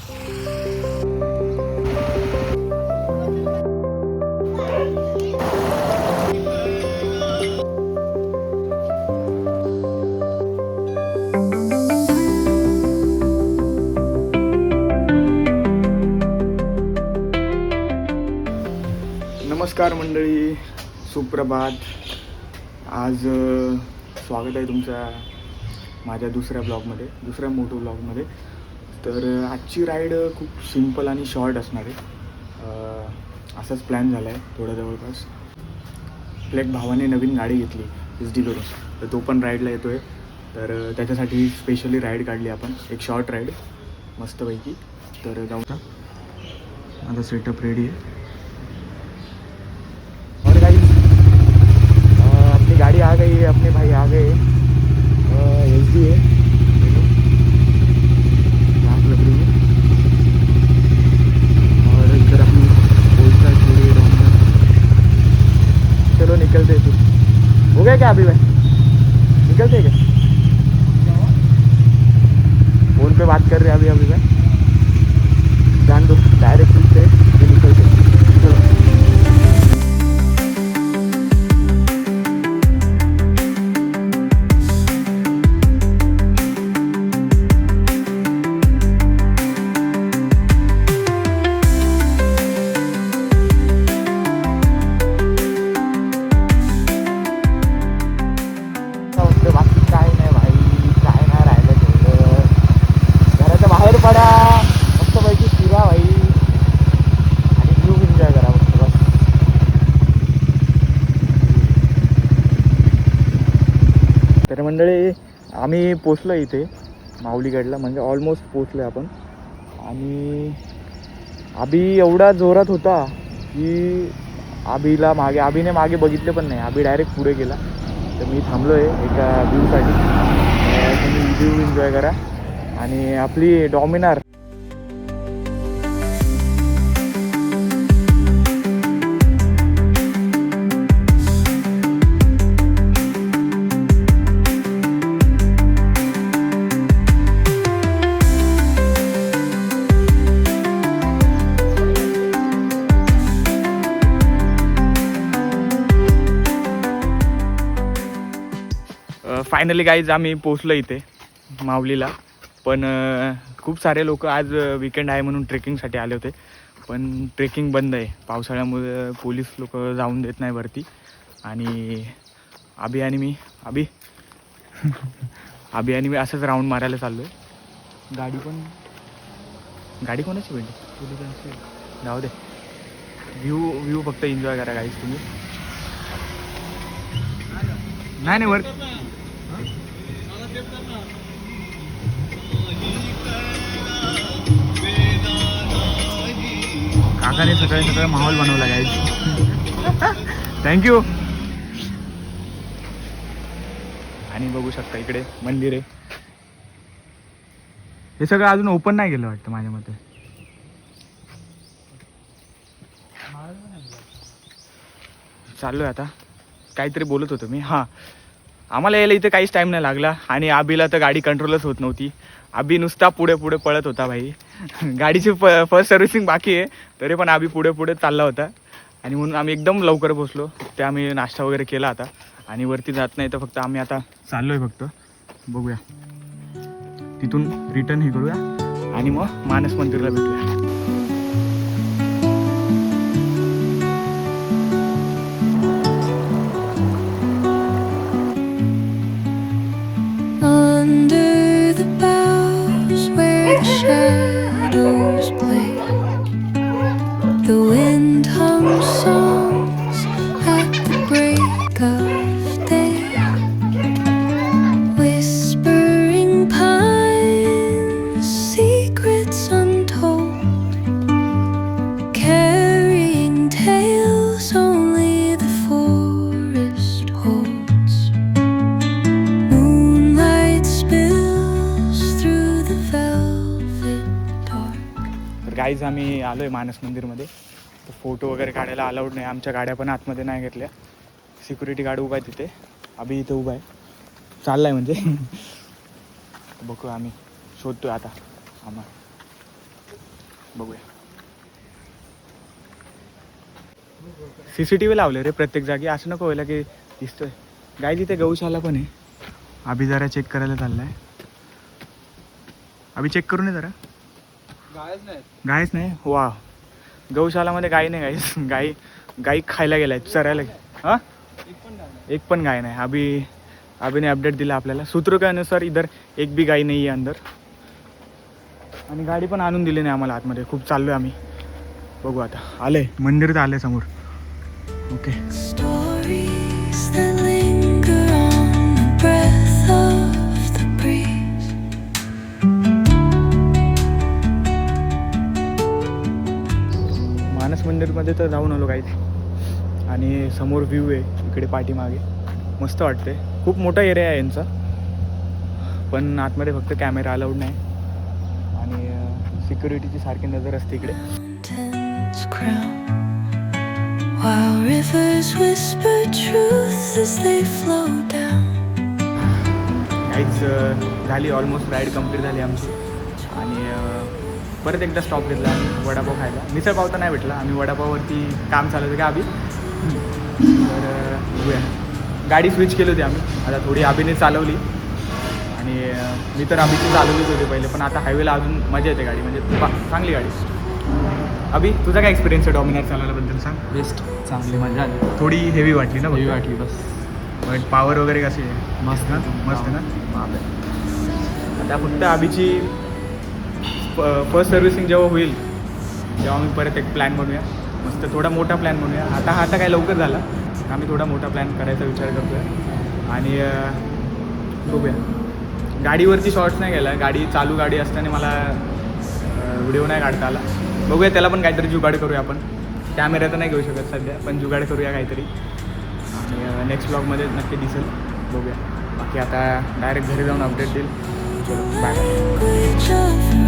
नमस्कार मंडळी, सुप्रभात. आज स्वागत आहे तुमचं माझ्या दुसऱ्या मोटो ब्लॉगमध्ये. तर आजची राईड खूप सिंपल आणि शॉर्ट असणार आहे. असाच प्लॅन झाला आहे थोडं जवळपास. आपल्या एक भावाने नवीन गाडी घेतली SD करून, तर तो पण राईडला येतो आहे. तर त्याच्यासाठी स्पेशली राईड काढली आपण, एक शॉर्ट राईड मस्तपैकी. तर जाऊ ना, माझा सेटअप रेडी आहे. और गाइस अपनी गाड़ी आ गई है, अपने भाई आ गए. SD है, आग लग रही है. और इधर अपनी पोस्टर छोड़ी है. चलो निकलते फिर. हो गया क्या अभी भाई? निकलते क्या? फोन पे बात कर रहे हैं अभी भाई. ध्यान दो, डायरेक्ट से निकलते. चलो. तर मंडळी, आम्ही पोचलो इथे माऊलीगडला, म्हणजे ऑलमोस्ट पोचलो आपण. आणि आबी एवढा जोरात होता की आबीने मागे बघितले पण नाही. आबी डायरेक्ट पुढे गेला. तर मी थांबलो आहे एका व्ह्यूसाठी. तुम्ही व्ह्यू एन्जॉय करा. आणि आपली डॉमिनार फायनली गाईज आम्ही पोचलो इथे माऊलीला. पण खूप सारे लोक आज वीकेंड आहे म्हणून ट्रेकिंगसाठी आले होते, पण ट्रेकिंग बंद आहे पावसाळ्यामुळे. पोलीस लोक जाऊन देत नाही वरती. आणि आबी आणि मी असंच राऊंड मारायला चाललो आहे. गाडी कोणाची भेटली? पोलिसांची. जाऊ दे, व्ह्यू फक्त एन्जॉय करा गाईज तुम्ही. नाही वर काकाने सकाळी माहोल बनवला गाईज. थँक्यू. आणि बघू शकता इकडे मंदिर आहे. हे सगळं अजून ओपन नाही केलं वाटतं माझ्या मते. चाललोय आता. काहीतरी बोलत होतो मी. हां, आम्हाला यायला इथे काहीच टाईम नाही लागला. आणि आबीला तर गाडी कंट्रोलच होत नव्हती. आबी नुसता पुढे पळत होता भाई. गाडीची फर्स्ट सर्व्हिसिंग बाकी आहे, तरी पण आबी पुढे चालला होता. आणि म्हणून आम्ही एकदम लवकर पोचलो. ते आम्ही नाश्ता वगैरे केला आता. आणि वरती जात नाही तर फक्त आम्ही आता चाललो आहे फक्त. बघूया, तिथून रिटर्न हे करूया आणि मग मानस मंदिरला भेटूया. Shadows play. The wind hums songs at the break of day. Whispering pines, secrets untold. Carrying tales only the forest holds. Moonlight spills through the velvet. Guys आम्ही आलो आहे मानस मंदिरमध्ये. तर फोटो वगैरे काढायला अलाउड नाही. आमच्या गाड्या पण आतमध्ये नाही घेतल्या. सिक्युरिटी गार्ड उभा आहे तिथे. अभि इथे उभा आहे, चालला आहे म्हणजे. बघू, आम्ही शोधतोय आता आम्हाला. बघूया. CCTV लावले रे प्रत्येक जागी, असं नको व्हायला की दिसतोय. गाय तिथे गौशाला पण आहे. अभि जरा चेक करायला चाललाय. अभि चेक करून ये जरा. गायच नाही. वा, गौशालामध्ये गाय नाही. गाई खायला गेलाय, चरायला. हां, एक पण गाय नाही. अभिने अपडेट दिला आपल्याला. सूत्र के अनुसार इधर एक भी गाय नाही आहे अंदर. आणि गाडी पण आणून दिली नाही आम्हाला आतमध्ये. खूप चाललोय आम्ही. बघू आता. आले मंदिर तर आले समोर. Okay. Stories that linger on the breath of the breeze. मानस मंदिरमध्ये तर जाऊन आलो काहीच. आणि समोर व्ह्यू आहे इकडे पाठीमागे. मस्त वाटते. खूप मोठा एरिया आहे यांचा, पण आतमध्ये फक्त कॅमेरा अलाउड नाही. आणि सिक्युरिटीची सारखी नजर असते इकडे. Mountains crown, while rivers whisper truth as they flow down. काहीच झाली, ऑलमोस्ट राईड कंप्लीट झाली आमची. आणि परत एकदा स्टॉप घेतला आम्ही वडापाव खायला. मिसळ पाव तर नाही भेटला. आम्ही वडापाववरती काम चालवतं का अभि. तर बघूया. गाडी स्विच केली होती आम्ही. आता थोडी अभिने चालवली. आणि मी तर अभिची चालवलीच होती पहिले, पण आता हायवेला अजून मजा येते गाडी. म्हणजे चांगली गाडी. अभि, तुझा काय एक्सपिरियन्स आहे डॉमिनार चालवल्याबद्दल सांग. बेस्ट, चांगली मजा आली. थोडी हेवी वाटली ना. हेवी वाटली बस. बट पॉवर वगैरे कशी आहे? मस्त ना. मस्त ना. आता फक्त अभिची फर्स्ट सर्व्हिसिंग जेव्हा होईल तेव्हा आम्ही परत एक प्लॅन बनवूया. मस्त थोडा मोठा प्लॅन बनवूया. आता काय लवकर झाला. आम्ही थोडा मोठा प्लॅन करायचा विचार करतो आहे. आणि बघूया. गाडीवरती शॉर्ट्स नाही गेला. चालू गाडी असताना मला व्हिडिओ नाही काढता आला. बघूया, त्याला पण काहीतरी जुगाड करूया आपण. कॅमेरा तर नाही घेऊ शकत सध्या, पण जुगाड करूया काहीतरी. आणि नेक्स्ट ब्लॉगमध्ये नक्की दिसेल. बघूया. बाकी आता डायरेक्ट घरी जाऊन अपडेट देईल. चलो बाय. Language of